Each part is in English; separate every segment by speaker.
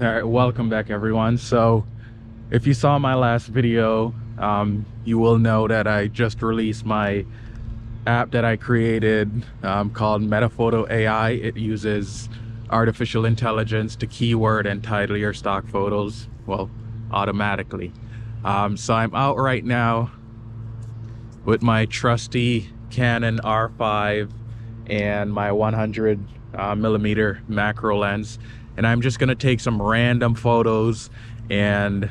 Speaker 1: All right, welcome back everyone. So if you saw my last video, you will know that I just released my app that I created called MetaPhotoAI. It uses artificial intelligence to keyword and title your stock photos, well, automatically. So I'm out right now with my trusty Canon R6 and my 100 millimeter macro lens, and I'm just gonna take some random photos and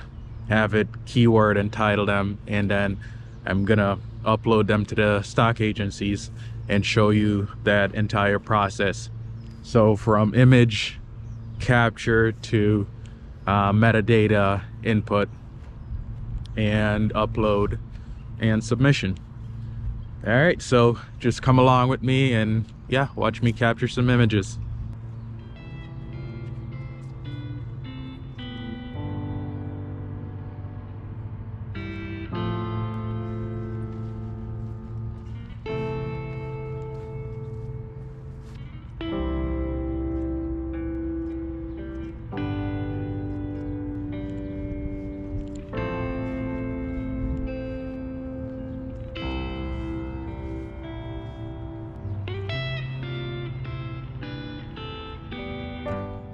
Speaker 1: have it keyword and title them, and then I'm gonna upload them to the stock agencies and show you that entire process. So from image capture to metadata input and upload and submission. All right, so just come along with me and yeah, watch me capture some images.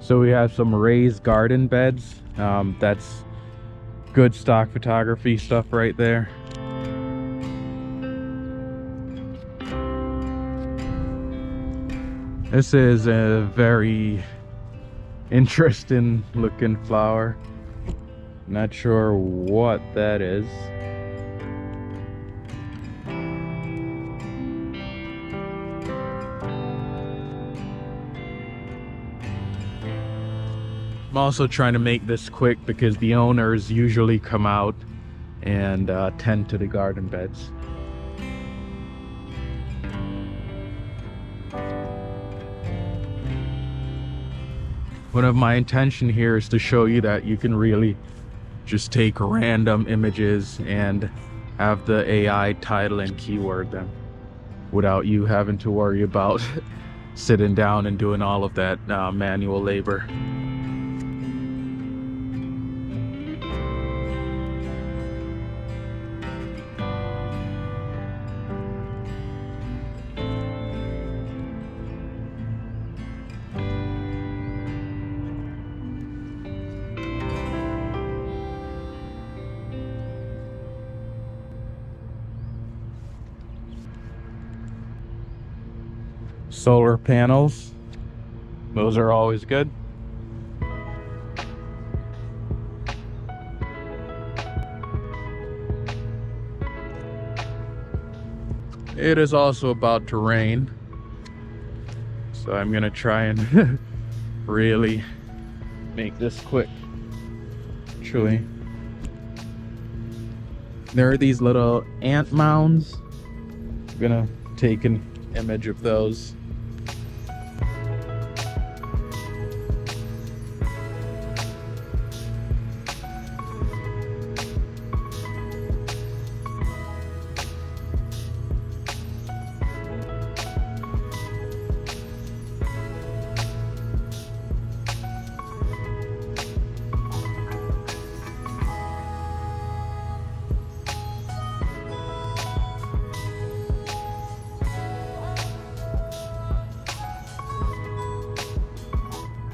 Speaker 1: So we have some raised garden beds. That's good stock photography stuff right there. This is a very interesting looking flower. Not sure what that is. I'm also trying to make this quick because the owners usually come out and tend to the garden beds. One of my intention here is to show you that you can really just take random images and have the AI title and keyword them without you having to worry about sitting down and doing all of that manual labor. Solar panels, those are always good. It is also about to rain, so I'm gonna try and really make this quick. Actually, there are these little ant mounds. I'm gonna take an image of those.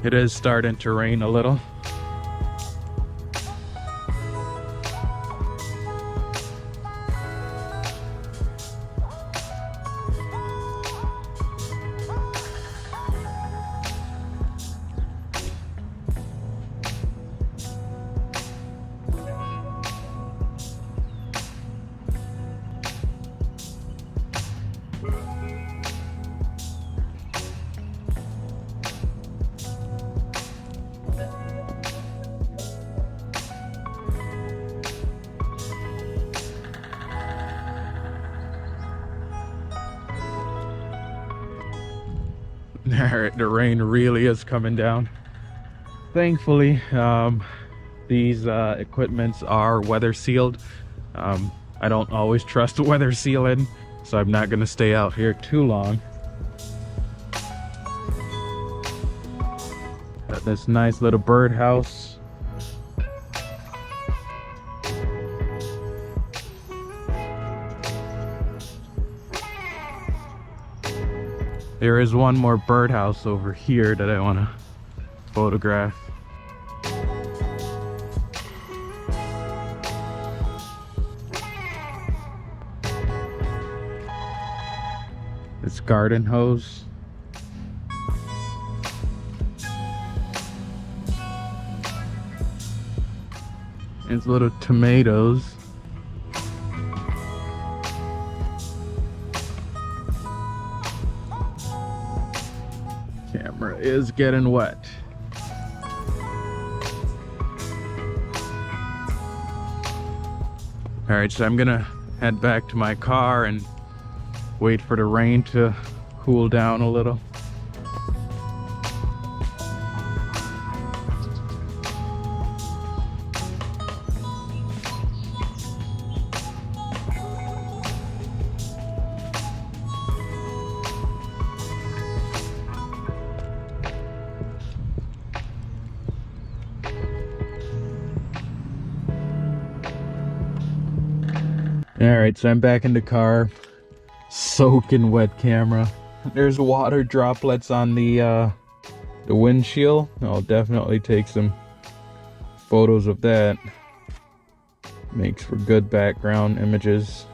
Speaker 1: It is starting to rain a little. Alright, the rain really is coming down. Thankfully, these equipments are weather sealed. I don't always trust the weather sealing, so I'm not going to stay out here too long. But this nice little birdhouse. There is one more birdhouse over here that I want to photograph. This garden hose. It's little tomatoes. Camera is getting wet. All right, so I'm gonna head back to my car and wait for the rain to cool down a little. All right, so I'm back in the car. Soaking wet camera. There's water droplets on the windshield. I'll definitely take some photos of that. Makes for good background images.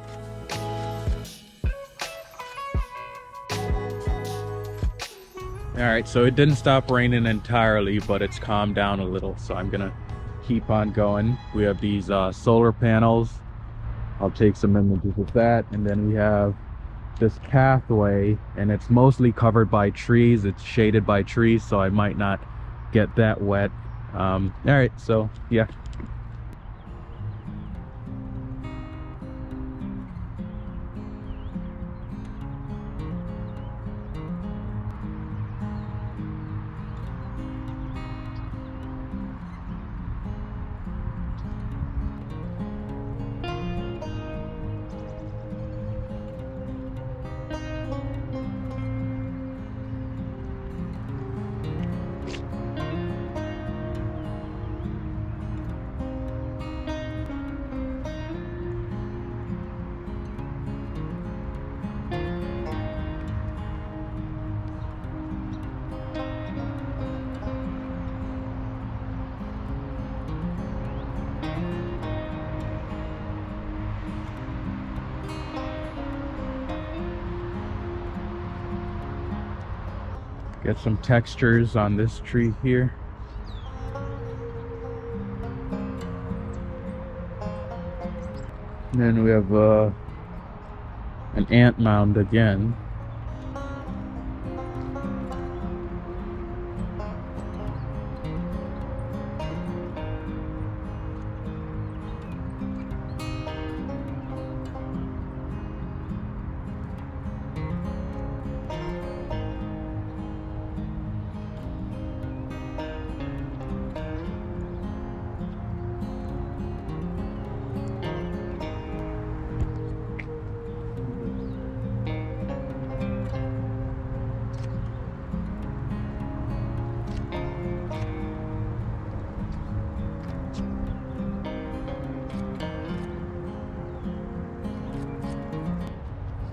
Speaker 1: Alright, so it didn't stop raining entirely, but it's calmed down a little, so I'm gonna keep on going. We have these solar panels. I'll take some images of that, and then we have this pathway, and it's mostly covered by trees. It's shaded by trees, so I might not get that wet. All right, so yeah. Get some textures on this tree here. And then we have an ant mound again.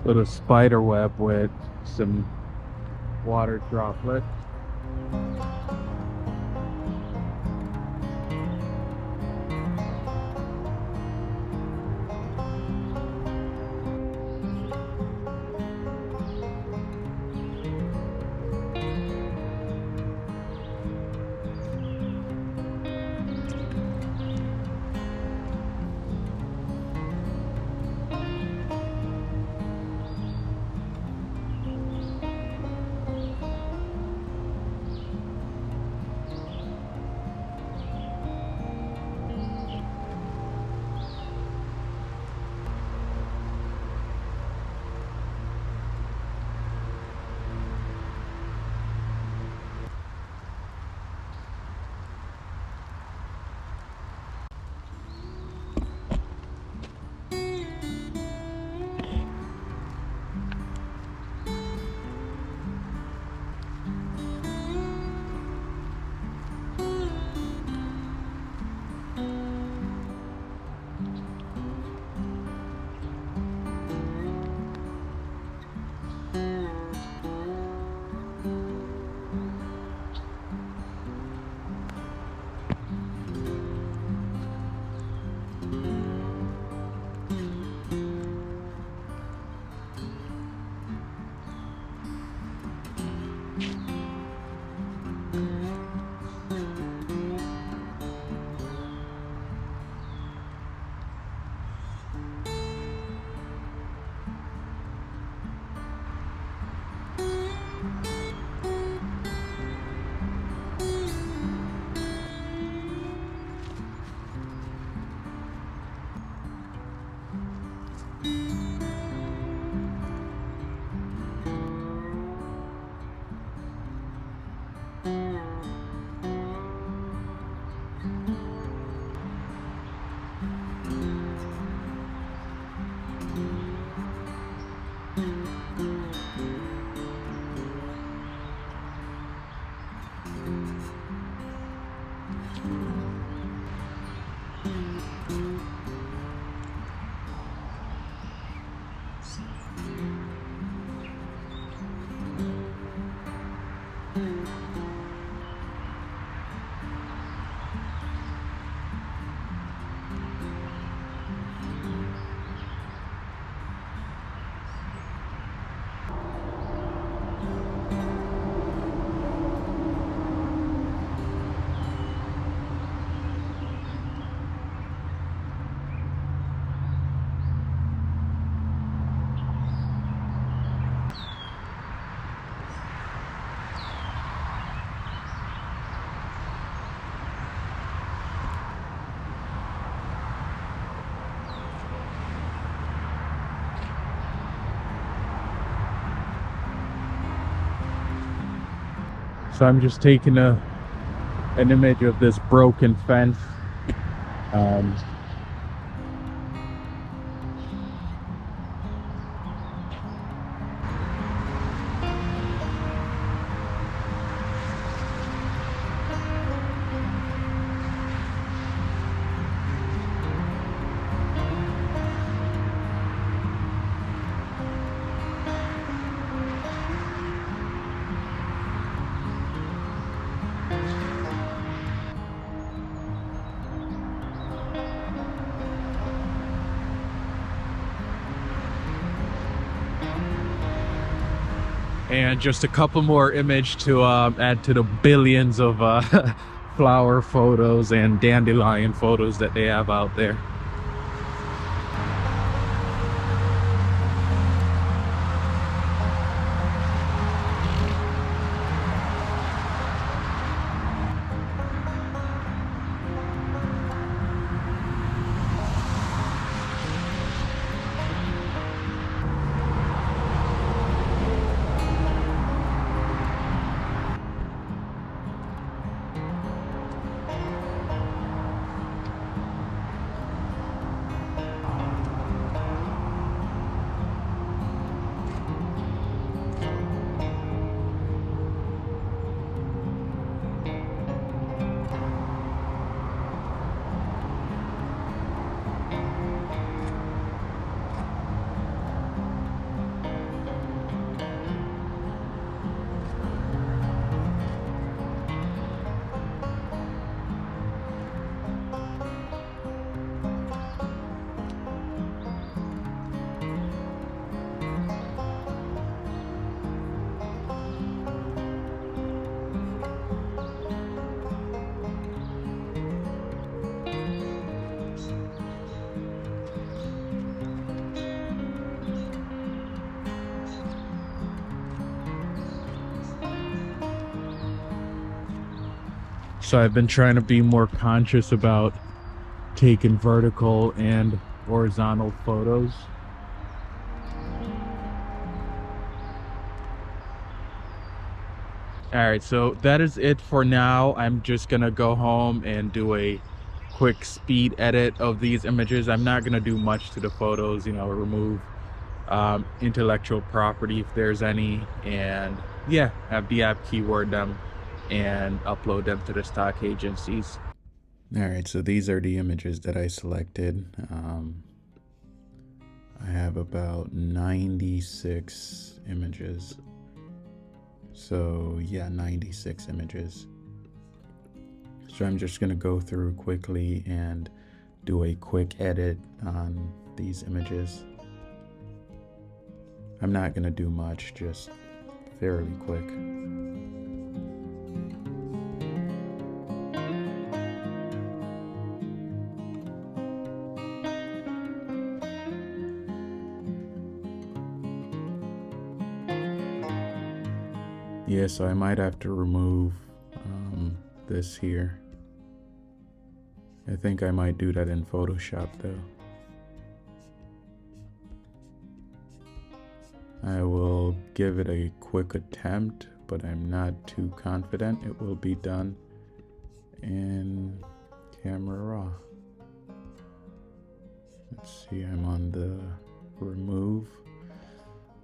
Speaker 1: Little spider web with some water droplets. So I'm just taking an image of this broken fence. Um, and just a couple more images to add to the billions of flower photos and dandelion photos that they have out there. So I've been trying to be more conscious about taking vertical and horizontal photos. Alright, so that is it for now. I'm just gonna go home and do a quick speed edit of these images. I'm not gonna do much to the photos, you know, remove intellectual property if there's any, and yeah, have the app keyword them and upload them to the stock agencies. All right, so these are the images that I selected. I have about 96 images. So yeah, 96 images. So I'm just gonna go through quickly and do a quick edit on these images. I'm not gonna do much, just fairly quick. Yeah, so I might have to remove this here. I think I might do that in Photoshop though. I will give it a quick attempt, but I'm not too confident it will be done in Camera Raw. Let's see, I'm on the remove,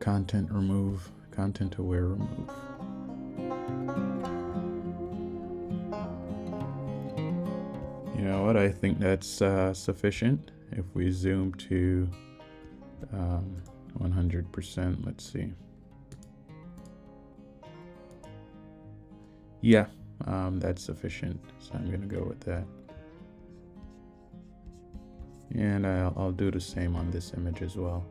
Speaker 1: content aware remove. You know what, I think that's sufficient. If we zoom to 100%, let's see. Yeah, that's sufficient, so I'm gonna go with that. And I'll do the same on this image as well.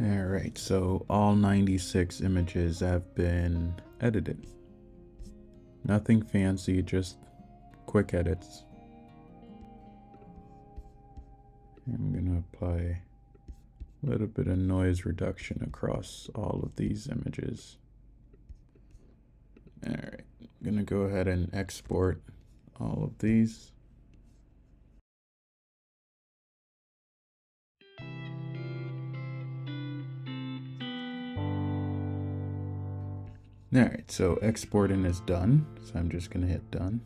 Speaker 1: Alright, so all 96 images have been edited. Nothing fancy, just quick edits. I'm gonna apply a little bit of noise reduction across all of these images. Alright, I'm gonna go ahead and export all of these. Alright, so exporting is done, so I'm just gonna hit done.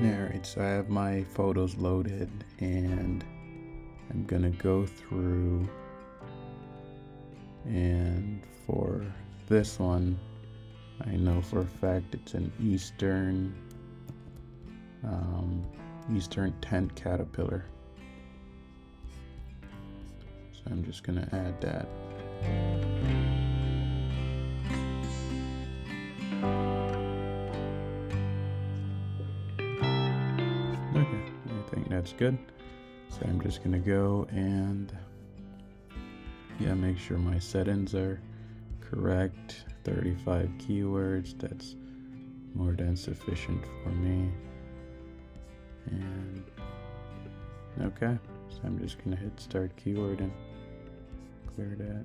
Speaker 1: Alright, so I have my photos loaded and I'm gonna go through, and for this one I know for a fact it's an Eastern tent caterpillar, so I'm just gonna add that. Okay, I think that's good. So I'm just gonna go and make sure my settings are correct. 35 keywords, that's more than sufficient for me. And okay, so I'm just gonna hit start keyword and clear that.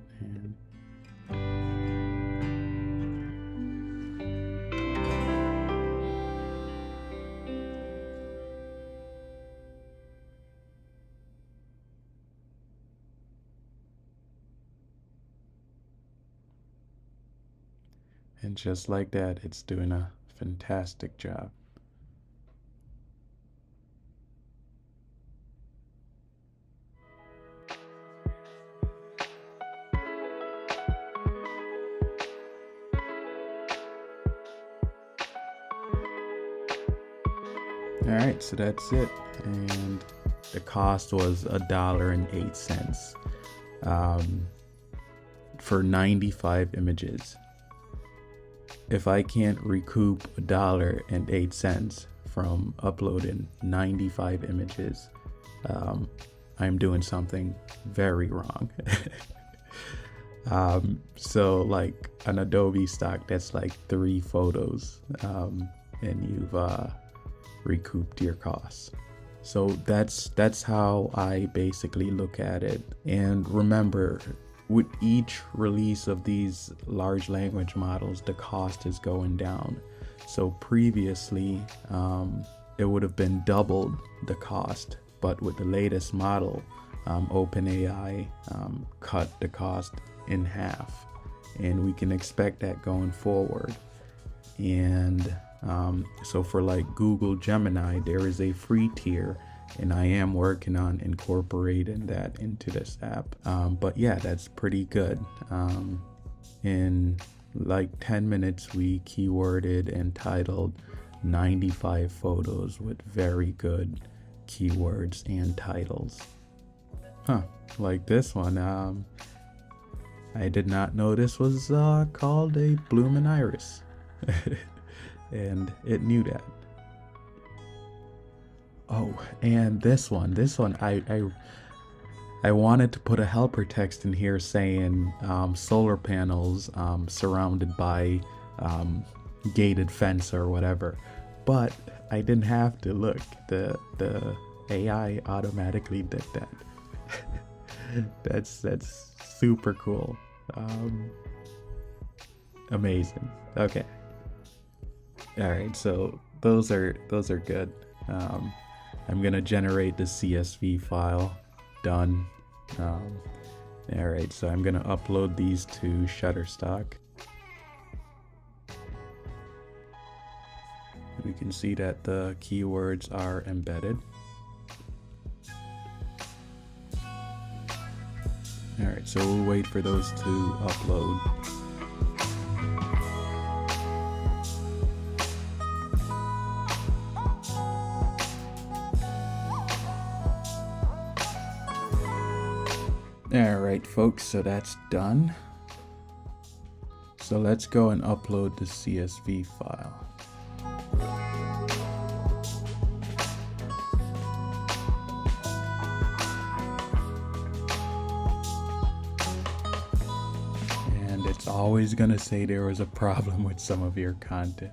Speaker 1: And just like that, it's doing a fantastic job. Alright, so that's it. And the cost was $1.08 for 95 images. If I can't recoup $1.08 from uploading 95 images, I'm doing something very wrong. So like an Adobe stock, that's like 3 photos, and you've recouped your costs. So that's how I basically look at it. And remember, with each release of these large language models, the cost is going down. So previously, it would have been doubled the cost, but with the latest model, OpenAI cut the cost in half, and we can expect that going forward. And so for like Google Gemini, there is a free tier and I am working on incorporating that into this app. But yeah, that's pretty good. In like 10 minutes, we keyworded and titled 95 photos with very good keywords and titles. Like this one. I did not know this was called a bloomin' iris. And it knew that. Oh, and this one, I wanted to put a helper text in here saying solar panels surrounded by gated fence or whatever, but I didn't have to. Look, the AI automatically did that. That's super cool. Amazing. Okay. All right, so those are good. I'm gonna generate the CSV file. Done. All right, so I'm gonna upload these to Shutterstock. We can see that the keywords are embedded. All right, so we'll wait for those to upload. All right, folks, so that's done. So let's go and upload the CSV file. And it's always gonna say there was a problem with some of your content.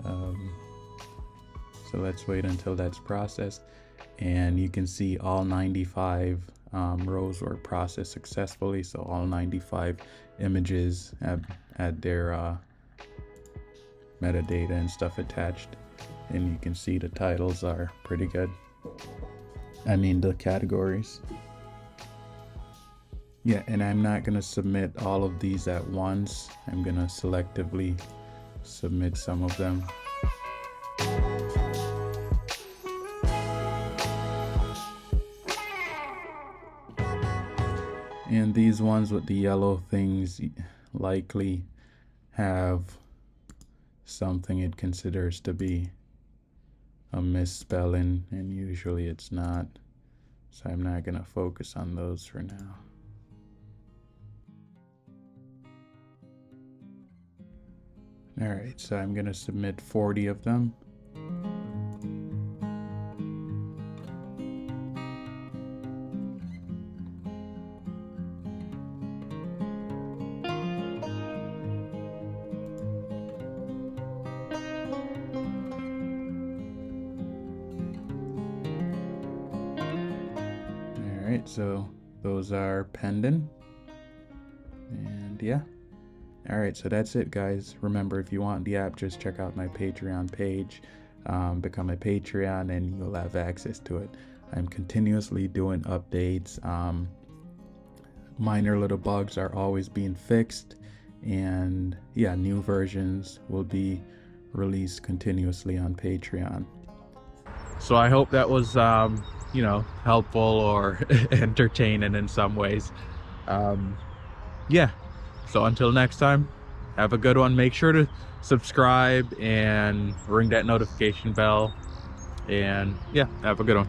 Speaker 1: So let's wait until that's processed. And you can see all 95 rows were processed successfully, so all 95 images have had their metadata and stuff attached, and you can see the titles are pretty good. I mean the categories. Yeah, and I'm not gonna submit all of these at once. I'm gonna selectively submit some of them. And these ones with the yellow things likely have something it considers to be a misspelling, and usually it's not. So I'm not gonna focus on those for now. All right, so I'm gonna submit 40 of them. Alright, so those are pending. And yeah. Alright, so that's it, guys. Remember, if you want the app, just check out my Patreon page. Become a Patreon and you'll have access to it. I'm continuously doing updates. Minor little bugs are always being fixed. And yeah, new versions will be released continuously on Patreon. So I hope that was helpful or entertaining in some ways. Yeah, so until next time, have a good one. Make sure to subscribe and ring that notification bell, and yeah, have a good one.